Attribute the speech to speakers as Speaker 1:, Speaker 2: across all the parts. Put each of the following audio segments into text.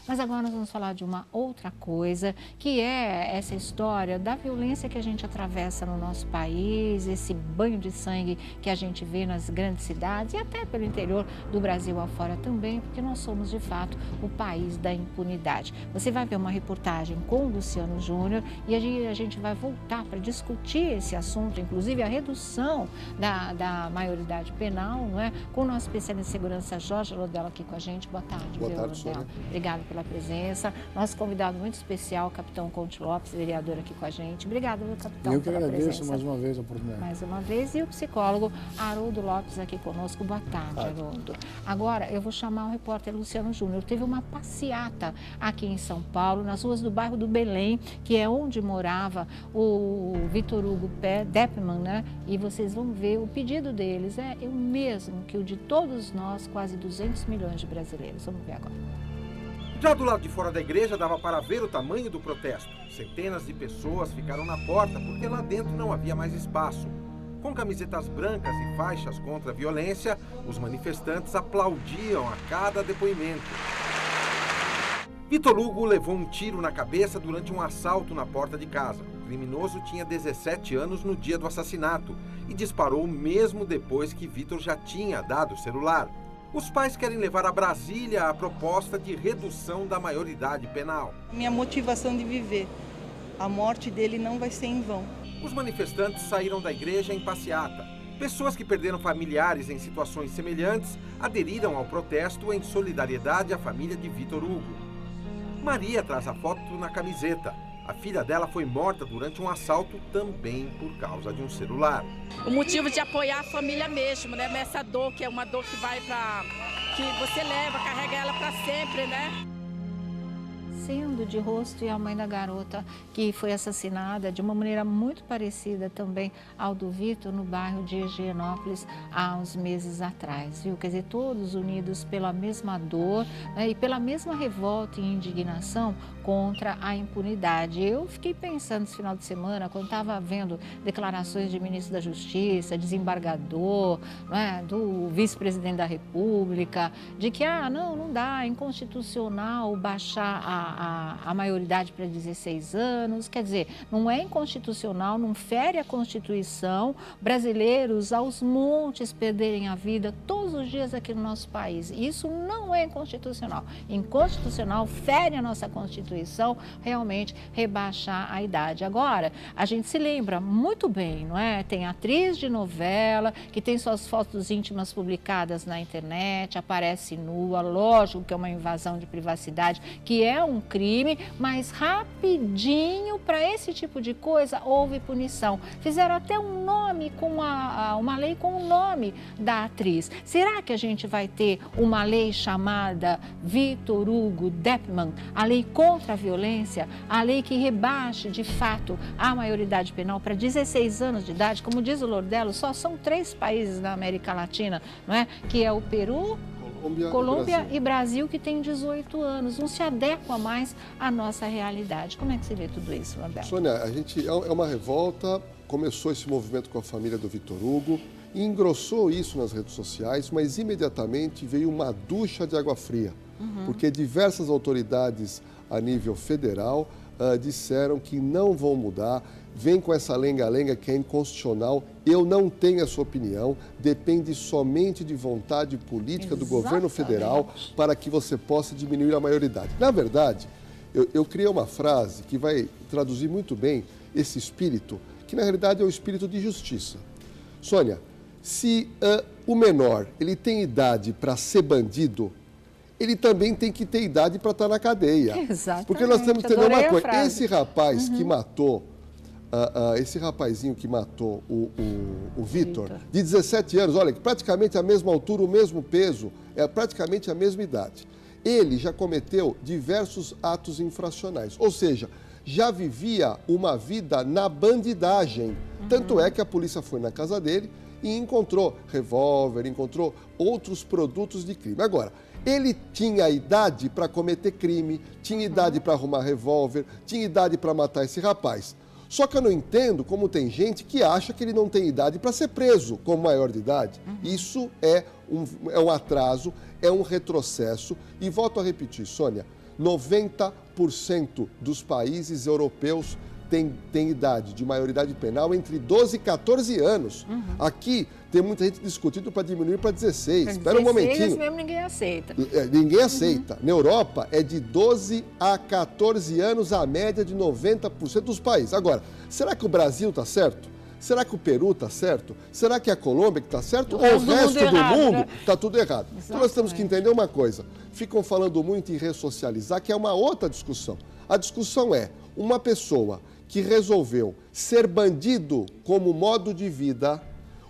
Speaker 1: Mas agora nós vamos falar de uma outra coisa, que é essa história da violência que a gente atravessa no nosso país, esse banho de sangue que a gente vê nas grandes cidades e até pelo interior do Brasil afora também, porque nós somos de fato o país da impunidade. Você vai ver uma reportagem com o Luciano Júnior e a gente vai voltar para discutir esse assunto, inclusive a redução da maioridade penal, não é? Com o nosso especialista em segurança, Jorge Lodella, aqui com a gente. Boa tarde,
Speaker 2: Boa tarde, Sônia.
Speaker 1: Obrigada pela presença. Nosso convidado muito especial, o capitão Conte Lopes, vereador aqui com a gente. Obrigada, meu capitão,
Speaker 2: Eu que
Speaker 1: pela
Speaker 2: agradeço
Speaker 1: presença.
Speaker 2: mais uma vez a oportunidade.
Speaker 1: Mais uma vez. E o psicólogo Haroldo Lopes aqui conosco. Boa tarde, Haroldo. Agora, eu vou chamar o repórter Luciano Júnior. Teve uma passeata aqui em São Paulo, nas ruas do bairro do Belém, que é onde morava o Vitor Hugo Deppmann, né? E vocês vão ver, o pedido deles é o mesmo que o de todos nós, quase 200 milhões de brasileiros. Vamos ver agora.
Speaker 3: Já do lado de fora da igreja dava para ver o tamanho do protesto. Centenas de pessoas ficaram na porta porque lá dentro não havia mais espaço. Com camisetas brancas e faixas contra a violência, os manifestantes aplaudiam a cada depoimento. Vitor Hugo levou um tiro na cabeça durante um assalto na porta de casa. O criminoso tinha 17 anos no dia do assassinato e disparou mesmo depois que Vitor já tinha dado o celular. Os pais querem levar a Brasília a proposta de redução da maioridade penal.
Speaker 4: Minha motivação de viver, a morte dele não vai ser em vão.
Speaker 3: Os manifestantes saíram da igreja em passeata. Pessoas que perderam familiares em situações semelhantes aderiram ao protesto em solidariedade à família de Vitor Hugo. Maria traz a foto na camiseta. A filha dela foi morta durante um assalto também por causa de um celular.
Speaker 5: O motivo de apoiar a família mesmo, né? Essa dor, que é uma dor que que você leva, carrega ela para sempre, né?
Speaker 1: Sendo de rosto e a mãe da garota que foi assassinada de uma maneira muito parecida também ao do Vitor no bairro de Higienópolis há uns meses atrás, viu? Quer dizer, todos unidos pela mesma dor, né, e pela mesma revolta e indignação contra a impunidade. Eu fiquei pensando esse final de semana, quando estava vendo declarações de ministro da Justiça, desembargador, né, do vice-presidente da República, de que não dá, é inconstitucional baixar a maioridade para 16 anos, quer dizer, não é inconstitucional, não fere a Constituição, brasileiros aos montes perderem a vida todos os dias aqui no nosso país. Isso não é inconstitucional. Inconstitucional, fere a nossa Constituição, realmente rebaixar a idade. Agora, a gente se lembra muito bem, não é? Tem atriz de novela que tem suas fotos íntimas publicadas na internet, aparece nua, lógico que é uma invasão de privacidade, que é um crime, mas rapidinho para esse tipo de coisa houve punição. Fizeram até um nome com uma lei com o nome da atriz. Será que a gente vai ter uma lei chamada Vitor Hugo Deppmann, a lei contra a violência, a lei que rebaixe de fato a maioridade penal para 16 anos de idade? Como diz o Lodella, só são 3 países na América Latina, não é? Que é o Peru, Colômbia e Brasil, que tem 18 anos, não se adequa mais à nossa realidade. Como é que você vê tudo isso, Lodella?
Speaker 2: Sônia, é uma revolta, começou esse movimento com a família do Vitor Hugo e engrossou isso nas redes sociais, mas imediatamente veio uma ducha de água fria, porque diversas autoridades a nível federal disseram que não vão mudar, vem com essa lenga-lenga que é inconstitucional. Eu não tenho essa opinião, depende somente de vontade política do governo federal para que você possa diminuir a maioridade. Na verdade, eu criei uma frase que vai traduzir muito bem esse espírito, que na realidade é o espírito de justiça. Sônia, se o menor ele tem idade para ser bandido, ele também tem que ter idade para estar na cadeia.
Speaker 1: Exatamente.
Speaker 2: Porque nós temos que entender uma coisa. Esse rapaz que matou, esse rapazinho que matou o Vitor, de 17 anos, olha, praticamente a mesma altura, o mesmo peso, é praticamente a mesma idade. Ele já cometeu diversos atos infracionais, ou seja, já vivia uma vida na bandidagem. Tanto é que a polícia foi na casa dele e encontrou revólver, encontrou outros produtos de crime. Agora, ele tinha idade para cometer crime, tinha idade para arrumar revólver, tinha idade para matar esse rapaz. Só que eu não entendo como tem gente que acha que ele não tem idade para ser preso como maior de idade. Isso é um atraso, é um retrocesso. E volto a repetir, Sônia, 90% dos países europeus tem idade de maioridade penal entre 12 e 14 anos. Aqui tem muita gente discutindo para diminuir para 16. Espera um momentinho.
Speaker 1: Mesmo ninguém aceita.
Speaker 2: Ninguém aceita. Na Europa é de 12 a 14 anos a média de 90% dos países. Agora, será que o Brasil está certo? Será que o Peru está certo? Será que a Colômbia está certo? Ou o resto do mundo está tudo errado?
Speaker 1: Exatamente.
Speaker 2: Então nós temos que entender uma coisa. Ficam falando muito em ressocializar, que é uma outra discussão. A discussão é uma pessoa que resolveu ser bandido como modo de vida,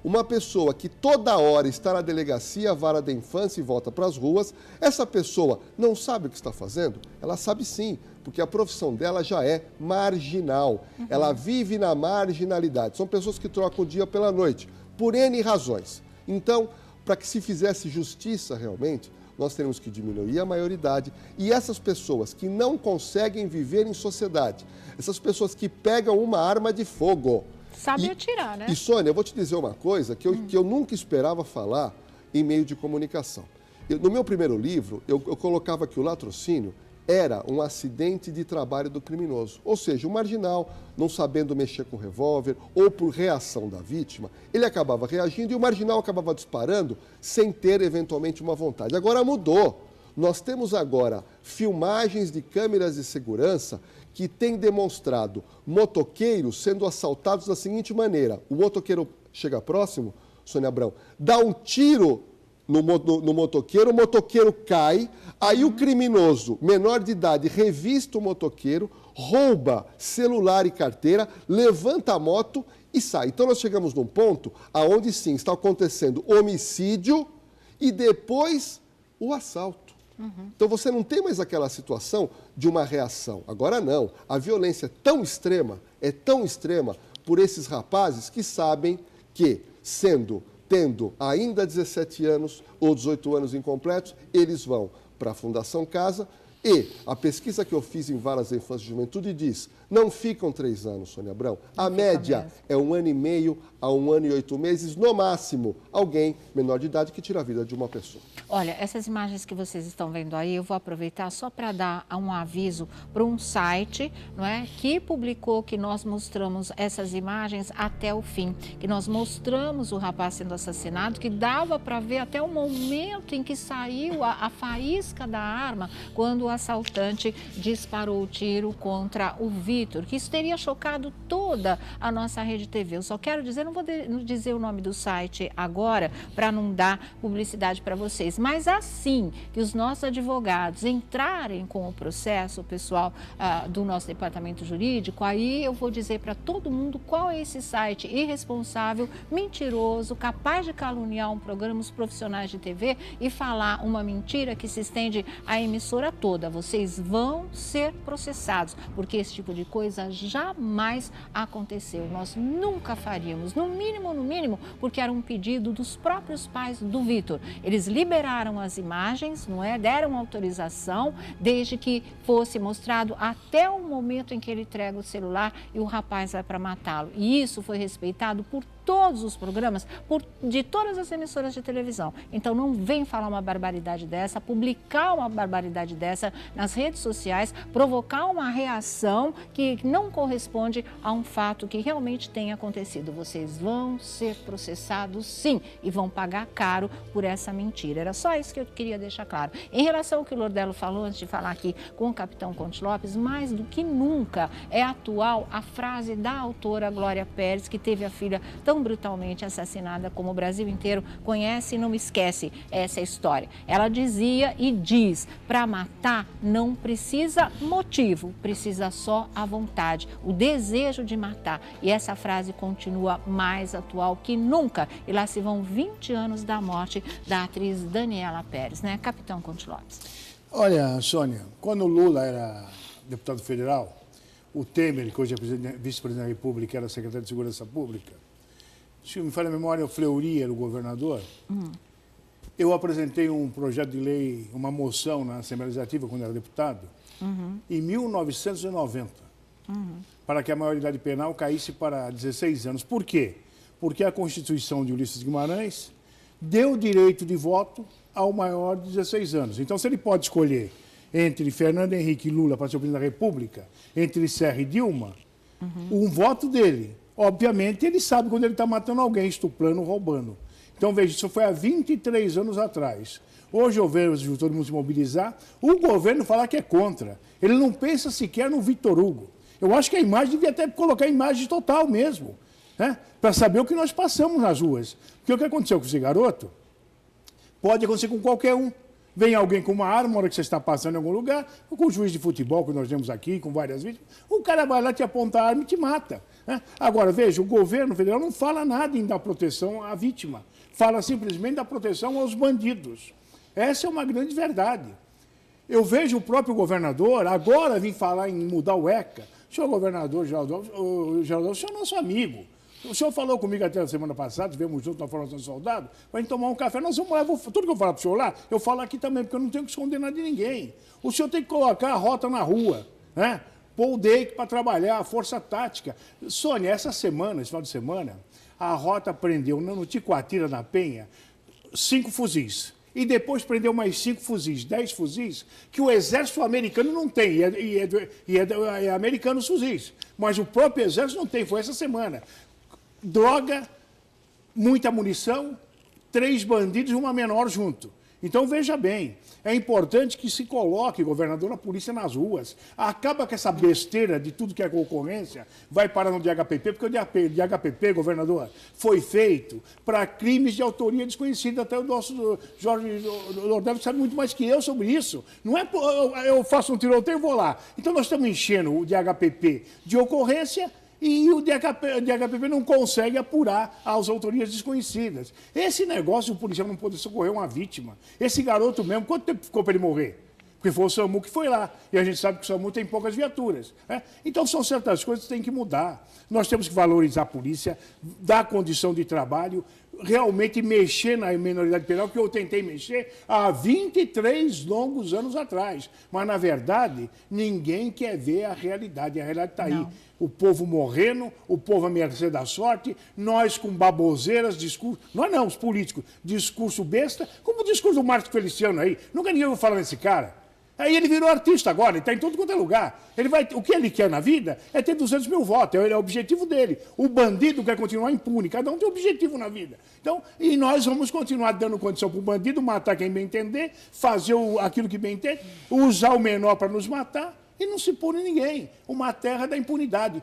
Speaker 2: uma pessoa que toda hora está na delegacia, vara da infância e volta para as ruas, essa pessoa não sabe o que está fazendo? Ela sabe sim, porque a profissão dela já é marginal. Ela vive na marginalidade. São pessoas que trocam o dia pela noite, por N razões. Então, para que se fizesse justiça realmente, nós teremos que diminuir a maioridade e essas pessoas que não conseguem viver em sociedade, essas pessoas que pegam uma arma de fogo.
Speaker 1: Sabe atirar, né?
Speaker 2: E, Sônia, eu vou te dizer uma coisa que eu nunca esperava falar em meio de comunicação. No meu primeiro livro, eu colocava que o latrocínio era um acidente de trabalho do criminoso. Ou seja, o marginal, não sabendo mexer com revólver ou por reação da vítima, ele acabava reagindo e o marginal acabava disparando sem ter, eventualmente, uma vontade. Agora mudou. Nós temos agora filmagens de câmeras de segurança que têm demonstrado motoqueiros sendo assaltados da seguinte maneira. O motoqueiro chega próximo, Sônia Abrão, dá um tiro no motoqueiro, o motoqueiro cai, aí o criminoso, menor de idade, revista o motoqueiro, rouba celular e carteira, levanta a moto e sai. Então nós chegamos num ponto onde sim está acontecendo homicídio e depois o assalto. Então você não tem mais aquela situação de uma reação. Agora não. A violência é tão extrema por esses rapazes que sabem que, tendo ainda 17 anos ou 18 anos incompletos, eles vão para a Fundação Casa e a pesquisa que eu fiz em varas da infância e juventude diz, não ficam 3 anos, Sônia Abrão. A média é 1 ano e meio a 1 ano e 8 meses, no máximo, alguém menor de idade que tira a vida de uma pessoa.
Speaker 1: Olha, essas imagens que vocês estão vendo aí, eu vou aproveitar só para dar um aviso para um site, não é, que publicou que nós mostramos essas imagens até o fim, que nós mostramos o rapaz sendo assassinado, que dava para ver até o momento em que saiu a faísca da arma, quando o assaltante disparou o tiro contra o Vitor, que isso teria chocado toda a nossa rede TV. Eu só quero dizer, não vou dizer o nome do site agora, para não dar publicidade para vocês, mas assim que os nossos advogados entrarem com o processo, o pessoal do nosso departamento jurídico, aí eu vou dizer para todo mundo qual é esse site irresponsável, mentiroso, capaz de caluniar um programa, os profissionais de TV e falar uma mentira que se estende à emissora toda. Vocês vão ser processados, porque esse tipo de coisa jamais aconteceu. Nós nunca faríamos, no mínimo, porque era um pedido dos próprios pais do Vitor. Eles liberaram as imagens, não é? Deram autorização, desde que fosse mostrado até o momento em que ele entrega o celular e o rapaz vai para matá-lo. E isso foi respeitado por todos os programas, de todas as emissoras de televisão. Então não vem falar uma barbaridade dessa, publicar uma barbaridade dessa nas redes sociais, provocar uma reação que não corresponde a um fato que realmente tenha acontecido. Vocês vão ser processados sim e vão pagar caro por essa mentira. Era só isso que eu queria deixar claro. Em relação ao que o Lordelo falou antes de falar aqui com o capitão Conte Lopes, mais do que nunca é atual a frase da autora Glória Pérez, que teve a filha tão brutalmente assassinada como o Brasil inteiro conhece e não esquece essa história. Ela dizia e diz, para matar não precisa motivo, precisa só a vontade, o desejo de matar. E essa frase continua mais atual que nunca. E lá se vão 20 anos da morte da atriz Daniela Pérez, né? Capitão Conte Lopes.
Speaker 6: Olha, Sônia, quando o Lula era deputado federal, o Temer, que hoje é vice-presidente da República, era secretário de Segurança Pública, se me falha a memória, o Fleury era o governador. Eu apresentei um projeto de lei, uma moção na Assembleia Legislativa, quando era deputado, em 1990, para que a maioridade penal caísse para 16 anos. Por quê? Porque a Constituição de Ulisses Guimarães deu direito de voto ao maior de 16 anos. Então, se ele pode escolher entre Fernando Henrique e Lula para ser o presidente da República, entre Serra e Dilma, um voto dele. Obviamente, ele sabe quando ele está matando alguém, estuprando, roubando. Então, veja, isso foi há 23 anos atrás. Hoje eu vejo todo mundo se mobilizar, o governo falar que é contra. Ele não pensa sequer no Vitor Hugo. Eu acho que a imagem devia até colocar a imagem total mesmo, né? Para saber o que nós passamos nas ruas. Porque o que aconteceu com esse garoto pode acontecer com qualquer um. Vem alguém com uma arma, na hora que você está passando em algum lugar, ou com o juiz de futebol que nós temos aqui, com várias vítimas, o cara vai lá, te aponta a arma e te mata, né? Agora, veja, o governo federal não fala nada em dar proteção à vítima. Fala simplesmente da proteção aos bandidos. Essa é uma grande verdade. Eu vejo o próprio governador agora vir falar em mudar o ECA. Senhor governador Geraldo, o senhor é nosso amigo. O senhor falou comigo até a semana passada, estivemos juntos na formação de soldado, para a gente tomar um café. Nós vamos lá, tudo que eu falar para o senhor lá, eu falo aqui também, porque eu não tenho que esconder nada de ninguém. O senhor tem que colocar a rota na rua, né? Pôr o DEIC para trabalhar, a força tática. Sônia, esse final de semana, a rota prendeu no Ticoatira, na Penha, 5 fuzis. E depois prendeu mais 5 fuzis, 10 fuzis, que o exército americano não tem, é americano os fuzis. Mas o próprio exército não tem, foi essa semana. Droga, muita munição, 3 bandidos e uma menor junto. Então, veja bem, é importante que se coloque, governador, a polícia nas ruas. Acaba com essa besteira de tudo que é concorrência, vai parar no DHPP, porque o DHPP, governador, foi feito para crimes de autoria desconhecida. Até o nosso Jorge Lordelo sabe muito mais que eu sobre isso. Não é eu faço um tiroteio e vou lá. Então, nós estamos enchendo o DHPP de ocorrência e o DHPP não consegue apurar as autorias desconhecidas. Esse negócio, o policial não pode socorrer uma vítima. Esse garoto mesmo, quanto tempo ficou para ele morrer? Porque foi o SAMU que foi lá. E a gente sabe que o SAMU tem poucas viaturas, né? Então, são certas coisas que têm que mudar. Nós temos que valorizar a polícia, dar condição de trabalho, realmente mexer na minoridade penal, que eu tentei mexer há 23 longos anos atrás. Mas, na verdade, ninguém quer ver a realidade. A realidade está aí. O povo morrendo, o povo à mercê da sorte, nós com baboseiras, discurso... Nós não, os políticos, discurso besta, como o discurso do Marcos Feliciano aí. Nunca ninguém ouviu falar nesse cara. Aí ele virou artista agora, ele está em todo quanto é lugar. O que ele quer na vida é ter 200 mil votos, é o objetivo dele. O bandido quer continuar impune, cada um tem um objetivo na vida. Então, e nós vamos continuar dando condição para o bandido matar quem bem entender, fazer aquilo que bem entende, usar o menor para nos matar, e não se pune ninguém. Uma terra da impunidade.